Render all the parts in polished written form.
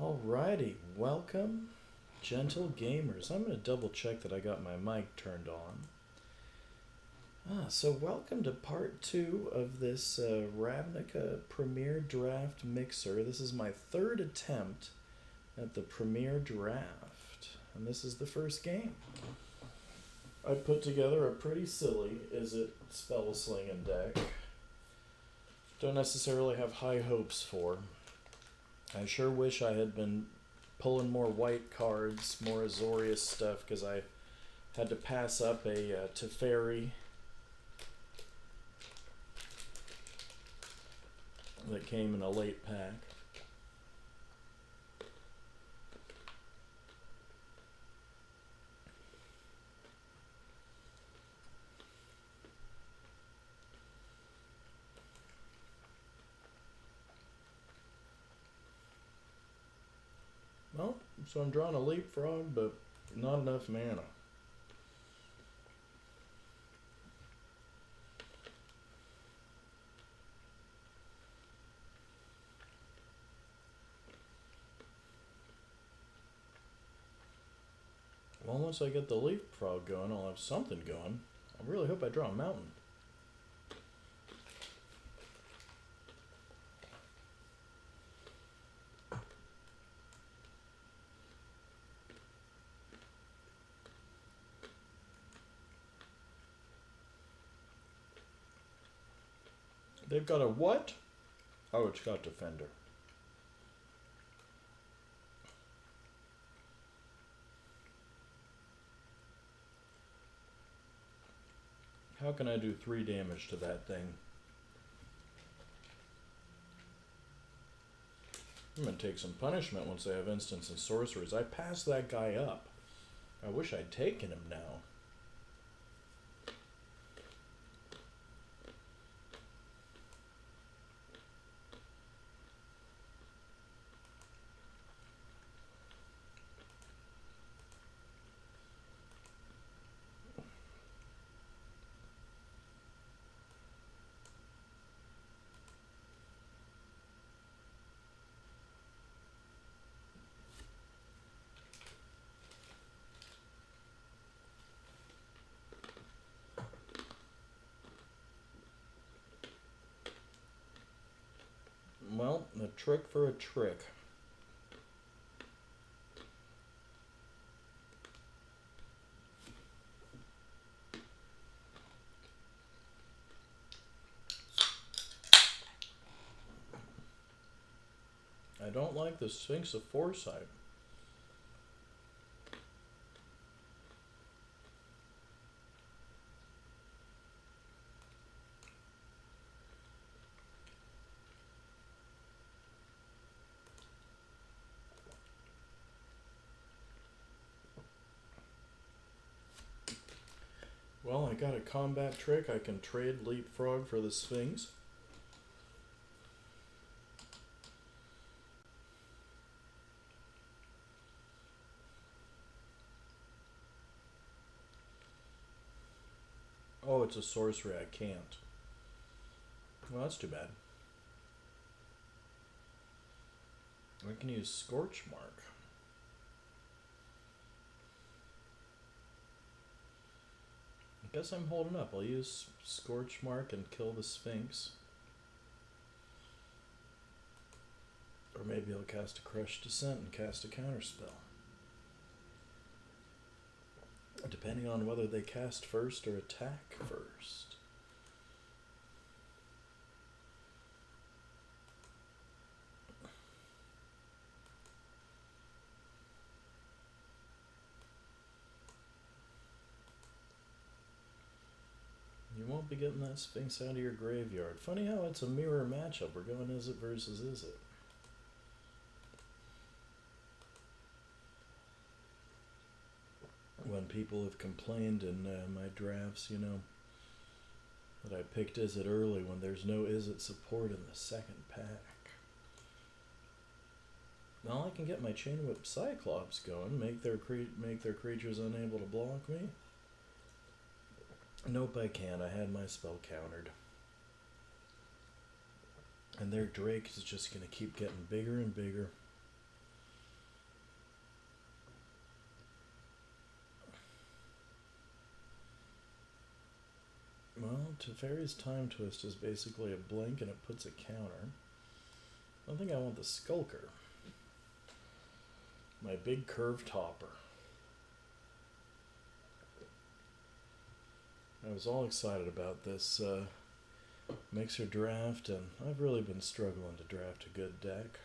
Alrighty, welcome, gentle gamers. I'm going to double check that I got my mic turned on. So welcome to part 2 of this Ravnica Premier Draft Mixer. This is my third attempt at the Premier Draft, and this is the first game. I put together a pretty silly Izzet spell slinging deck. Don't necessarily have high hopes for. I sure wish I had been pulling more white cards, more Azorius stuff, because I had to pass up a Teferi that came in a late pack. Well, so I'm drawing a leapfrog, but not enough mana. Well, once I get the leapfrog going, I'll have something going. I really hope I draw a mountain. They've got a what? Oh, it's got Defender. How can I do 3 damage to that thing? I'm going to take some punishment once I have instants and sorcerers. I passed that guy up. I wish I'd taken him now. Well, a trick for a trick. I don't like the Sphinx of Foresight. Well, I got a combat trick. I can trade Leapfrog for the Sphinx. Oh, it's a sorcery. I can't. Well, that's too bad. I can use Scorch Mark. I guess I'm holding up. I'll use Scorch Mark and kill the Sphinx. Or maybe I'll cast a Crush Descent and cast a counterspell. Depending on whether they cast first or attack first. You won't be getting that Sphinx out of your graveyard. Funny how it's a mirror matchup. We're going Izzet versus Izzet. When people have complained in my drafts, that I picked Izzet early when there's no Izzet support in the second pack. Now I can get my Chain Whip Cyclops going, make their creatures unable to block me. Nope, I can't. I had my spell countered. And their Drake is just going to keep getting bigger and bigger. Well, Teferi's Time Twist is basically a blink and it puts a counter. I think I want the Skulker. My big curve topper. I was all excited about this mixer draft, and I've really been struggling to draft a good deck.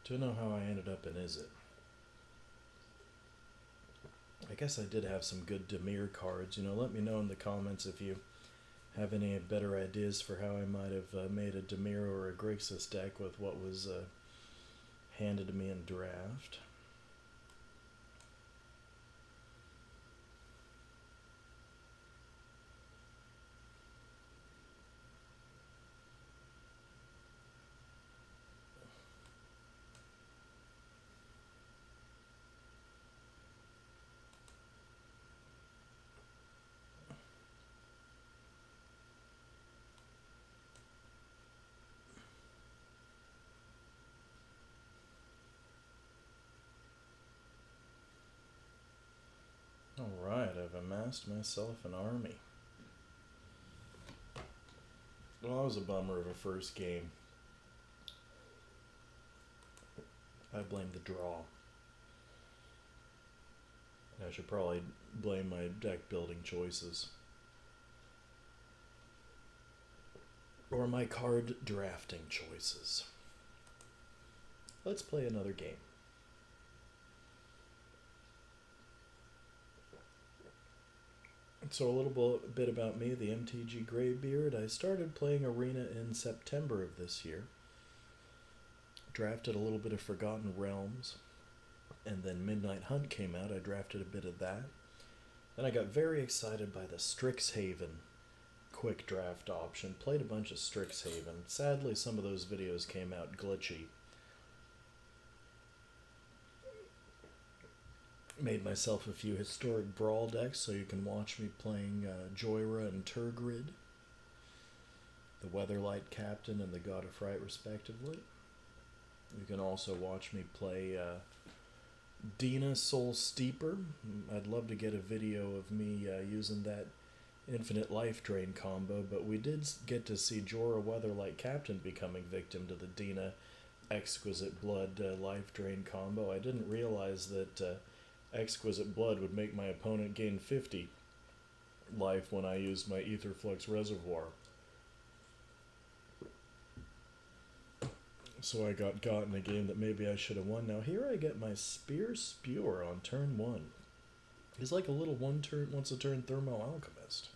Don't know how I ended up in Izzet. I guess I did have some good Dimir cards. You know, let me know in the comments if you have any better ideas for how I might have made a Dimir or a Grixis deck with what was handed to me in draft. Alright, I've amassed myself an army. Well, that was a bummer of a first game. I blame the draw. I should probably blame my deck building choices. Or my card drafting choices. Let's play another game. So a little bit about me, the MTG Greybeard. I started playing Arena in September of this year. Drafted a little bit of Forgotten Realms. And then Midnight Hunt came out. I drafted a bit of that. Then I got very excited by the Strixhaven quick draft option. Played a bunch of Strixhaven. Sadly, some of those videos came out glitchy. Made myself a few historic brawl decks so you can watch me playing Joyra and Turgrid, the Weatherlight Captain and the God of Fright respectively. You can also watch me play Dina Soul Steeper. I'd love to get a video of me using that infinite life drain combo, but we did get to see Jorah Weatherlight Captain becoming victim to the Dina Exquisite Blood life drain combo. I didn't realize that Exquisite Blood would make my opponent gain 50 life when I used my Aetherflux Reservoir. So I got in a game that maybe I should have won. Now here I get my Spear Spewer on turn 1. He's like a little once a turn Thermo Alchemist.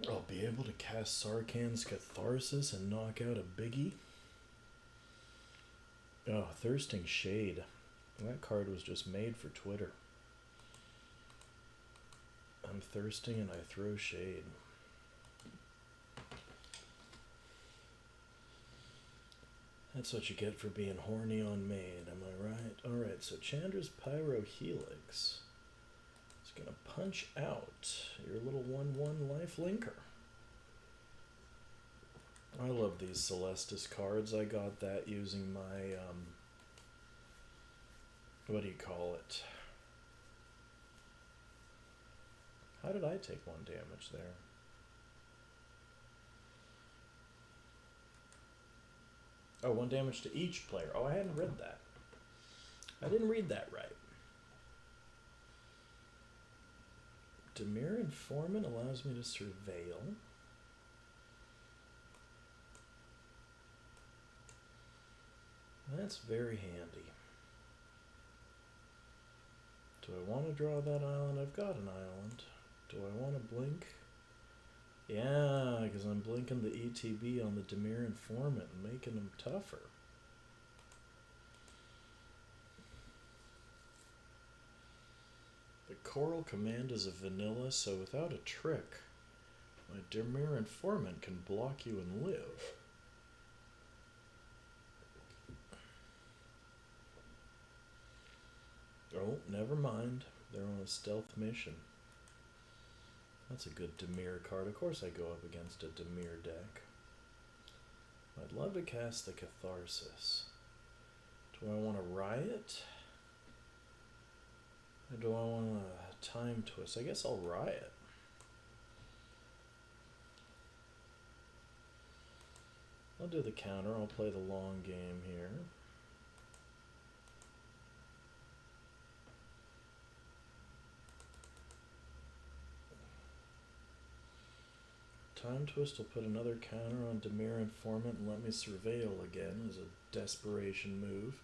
I'll be able to cast Sarkhan's Catharsis and knock out a biggie. Oh, Thirsting Shade. That card was just made for Twitter. I'm thirsting and I throw shade. That's what you get for being horny on Maid, am I right? Alright, so Chandra's Pyro Helix is going to punch out your little 1/1 life linker. I love these Celestis cards. I got that using my, what do you call it? How did I take 1 damage there? Oh, 1 damage to each player. Oh, I hadn't read that. I didn't read that right. Dimir Informant allows me to surveil. That's very handy. Do I want to draw that island? I've got an island. Do I want to blink? Yeah, because I'm blinking the ETB on the Dimir Informant and making him tougher. The Coral Command is a vanilla, so without a trick, my Dimir Informant can block you and live. Oh, never mind. They're on a stealth mission. That's a good Dimir card. Of course I go up against a Dimir deck. I'd love to cast the Catharsis. Do Do I want to riot? Or do I want a time twist? I guess I'll riot. I'll do the counter. I'll play the long game here. Time twist will put another counter on Dimir Informant and let me surveil again as a desperation move.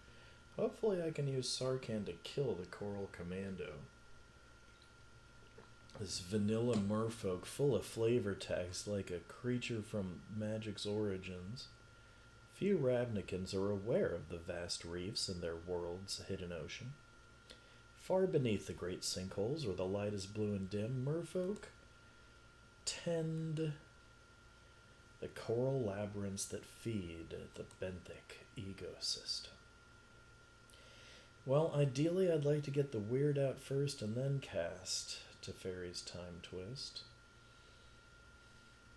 Hopefully I can use Sarkhan to kill the Coral Commando. This vanilla merfolk full of flavor text like a creature from Magic's origins. Few Ravnicans are aware of the vast reefs in their world's hidden ocean. Far beneath the great sinkholes where the light is blue and dim, merfolk tend the coral labyrinths that feed the benthic ecosystem. Well, ideally I'd like to get the weird out first and then cast Teferi's Time Twist.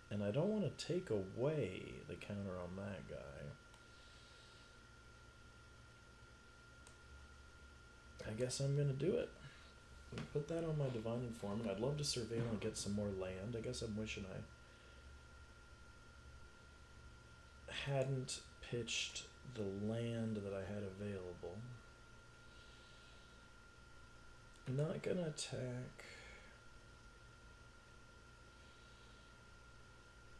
And I don't want to take away the counter on that guy. I guess I'm going to do it. Put that on my Divine Informant. I'd love to surveil and get some more land. I guess I'm wishing I hadn't pitched the land that I had available. I'm not going to attack.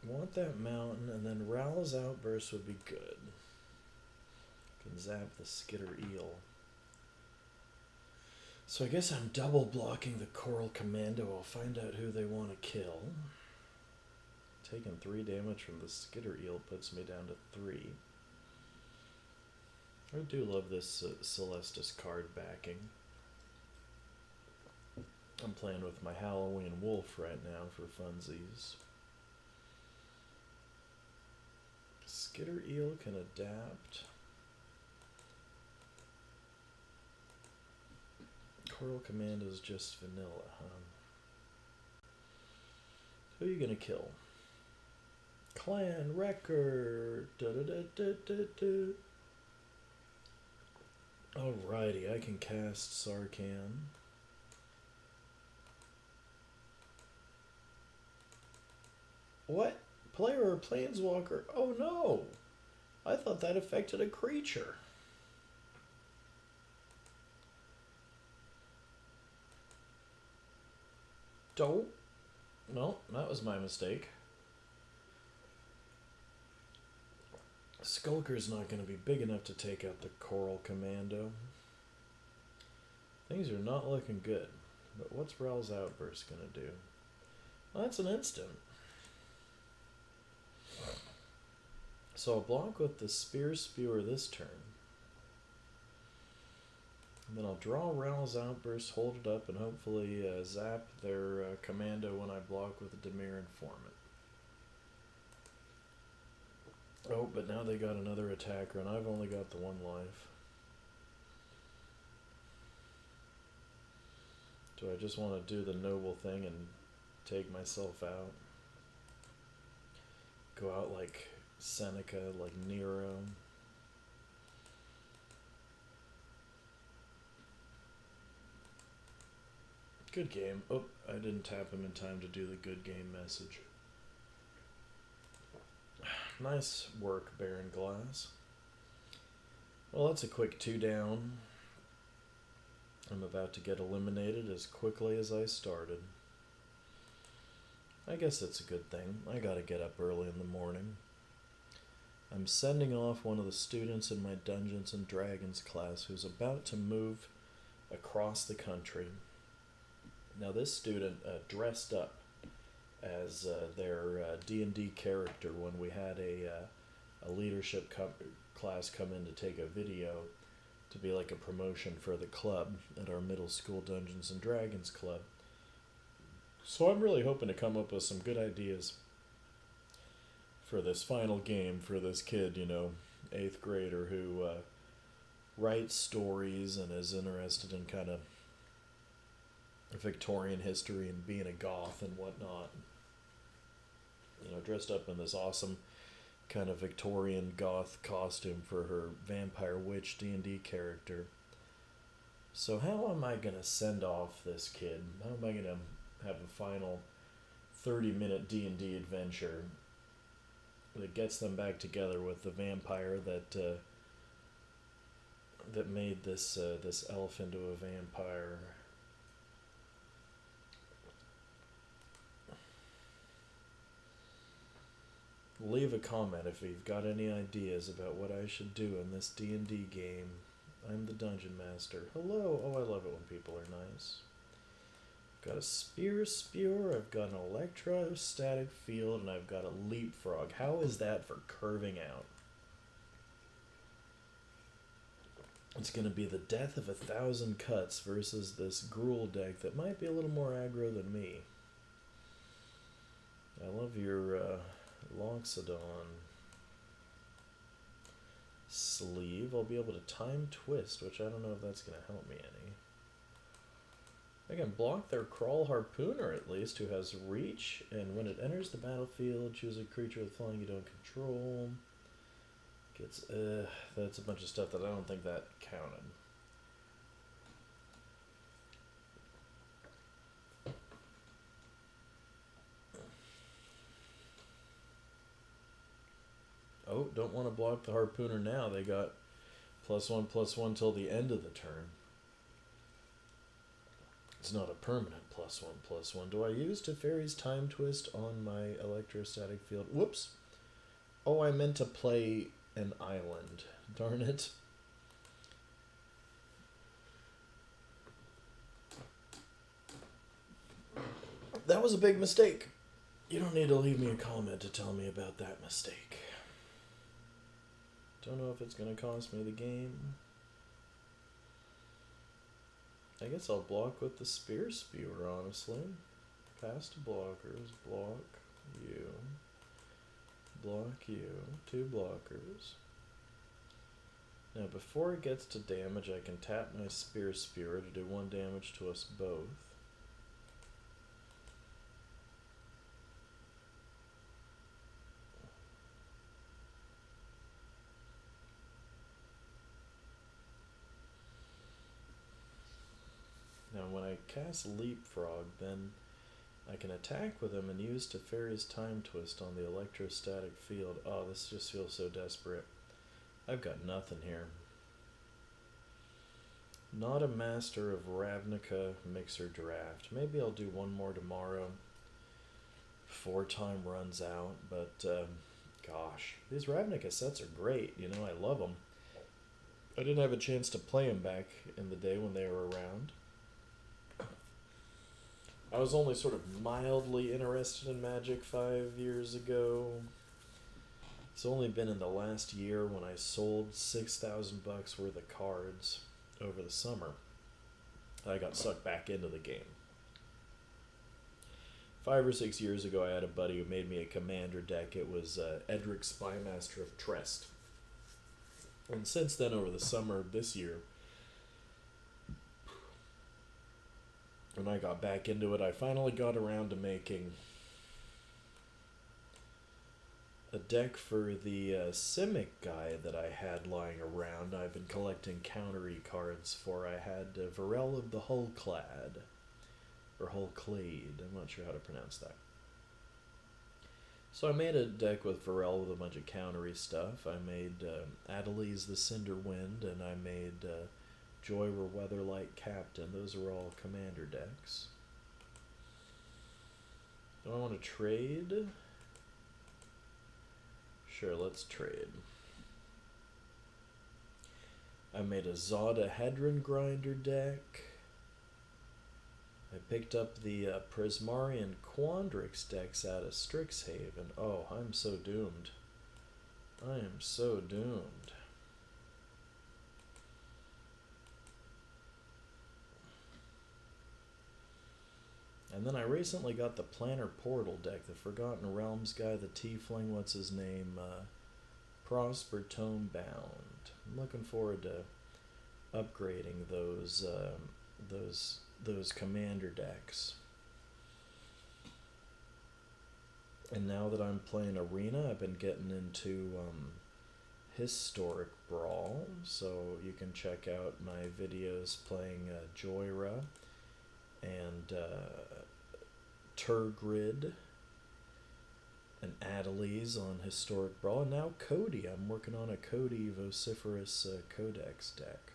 Want that mountain, and then Rowl's Outburst would be good. Can zap the Skitter Eel. So I guess I'm double blocking the Coral Commando. I'll find out who they want to kill. Taking 3 damage from the Skitter Eel puts me down to 3. I do love this Celestis card backing. I'm playing with my Halloween Wolf right now for funsies. Skitter Eel can adapt. Coral Commando is just vanilla, huh? Who are you gonna kill? Clan Record. Alrighty, I can cast Sarkhan. What? Player or Planeswalker? Oh no! I thought that affected a creature. Don't. No, that was my mistake. Skulker's not going to be big enough to take out the Coral Commando. Things are not looking good. But what's Rowl's Outburst going to do? Well, that's an instant. So I'll block with the Spear Spewer this turn. And then I'll draw Rowl's Outburst, hold it up, and hopefully zap their commando when I block with a Dimir Informant. Oh, but now they got another attacker, and I've only got the 1 life. Do I just want to do the noble thing and take myself out? Go out like Seneca, like Nero? Good game. Oh, I didn't tap him in time to do the good game message. Nice work, Baron Glass. Well, that's a quick 2 down. I'm about to get eliminated as quickly as I started. I guess that's a good thing. I gotta get up early in the morning. I'm sending off one of the students in my Dungeons and Dragons class who's about to move across the country. Now this student dressed up as their D&D character when we had a leadership class come in to take a video to be like a promotion for the club at our middle school Dungeons and Dragons club. So I'm really hoping to come up with some good ideas for this final game for this kid, 8th grader who writes stories and is interested in kind of Victorian history and being a goth and whatnot. Dressed up in this awesome kind of Victorian goth costume for her vampire witch D&D character. So how am I going to send off this kid? How am I going to have a final 30-minute D&D adventure that gets them back together with the vampire that that made this this elf into a vampire? Leave a comment if you've got any ideas about what I should do in this D&D game. I'm the Dungeon Master. Hello! Oh, I love it when people are nice. I've got a Spear Spewer, I've got an Electrostatic Field, and I've got a Leapfrog. How is that for curving out? It's going to be the death of 1,000 cuts versus this Gruul deck that might be a little more aggro than me. I love your Loxodon sleeve. I'll be able to Time Twist, which I don't know if that's going to help me any. I can block their Crawl Harpooner at least, who has Reach, and when it enters the battlefield, choose a creature with flying you don't control. Gets, that's a bunch of stuff that I don't think that counted. Oh, don't want to block the Harpooner now. They got +1/+1 till the end of the turn. It's not a permanent +1/+1. Do I use Teferi's Time Twist on my Electrostatic Field? Whoops. Oh, I meant to play an island. Darn it. That was a big mistake. You don't need to leave me a comment to tell me about that mistake. Don't know if it's going to cost me the game. I guess I'll block with the Spear Spewer, honestly. Past blockers. Block you. Block you. 2 blockers. Now, before it gets to damage, I can tap my Spear Spewer to do 1 damage to us both. Now, when I cast Leapfrog, then I can attack with him and use Teferi's Time Twist on the Electrostatic Field. Oh, this just feels so desperate. I've got nothing here. Not a master of Ravnica Mixer Draft. Maybe I'll do 1 more tomorrow before time runs out, but gosh, these Ravnica sets are great. You know, I love them. I didn't have a chance to play them back in the day when they were around. I was only sort of mildly interested in Magic 5 years ago. It's only been in the last year when I sold $6,000 worth of cards over the summer. I got sucked back into the game. 5 or 6 years ago, I had a buddy who made me a commander deck. It was Edric Spymaster of Trest. And since then, over the summer of this year, when I got back into it, I finally got around to making a deck for the Simic guy that I had lying around. I've been collecting countery cards for. I had Varel of the Hullclad, or Hullclade, I'm not sure how to pronounce that. So I made a deck with Varel with a bunch of countery stuff. I made Adeliz the Cinderwind, and I made Joyra Weatherlight Captain. Those are all commander decks. Do I want to trade? Sure, let's trade. I made a Zada Hedron Grinder deck. I picked up the Prismarian Quandrix decks out of Strixhaven. Oh, I'm so doomed. I am so doomed. And then I recently got the Planner Portal deck, the Forgotten Realms guy, the Tiefling, what's his name, Prosper Tomebound. I'm looking forward to upgrading those commander decks. And now that I'm playing Arena, I've been getting into Historic Brawl, so you can check out my videos playing Joyra and Turgrid and Adelies on Historic Brawl, and now Cody. I'm working on a Cody Vociferous Codex deck.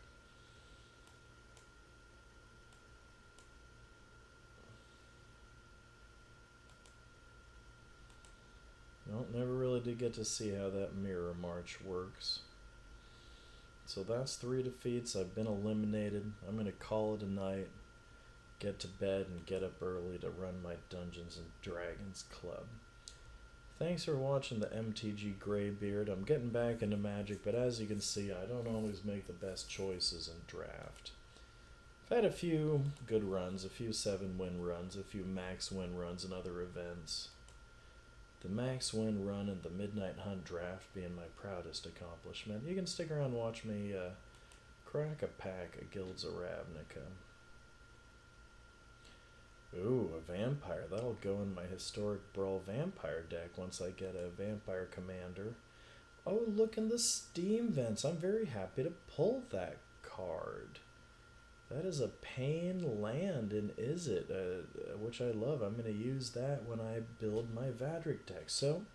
Well, never really did get to see how that Mirror March works. So that's 3 defeats. I've been eliminated. I'm going to call it a night, get to bed, and get up early to run my Dungeons and Dragons club. Thanks for watching the MTG Greybeard. I'm getting back into Magic, but as you can see, I don't always make the best choices in draft. I've had a few good runs, a few 7-win runs, a few max win runs in other events. The max win run and the Midnight Hunt draft being my proudest accomplishment. You can stick around and watch me crack a pack of Guilds of Ravnica. Ooh, a vampire. That'll go in my Historic Brawl vampire deck once I get a vampire commander. Oh, look in the Steam vents. I'm very happy to pull that card. That is a Pain land in Izzet, which I love. I'm going to use that when I build my Vadric deck. So,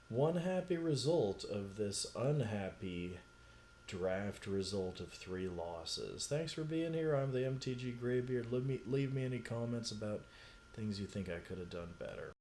one happy result of this unhappy draft result of 3 losses. Thanks for being here. I'm the MTG Greybeard. Leave me any comments about things you think I could have done better.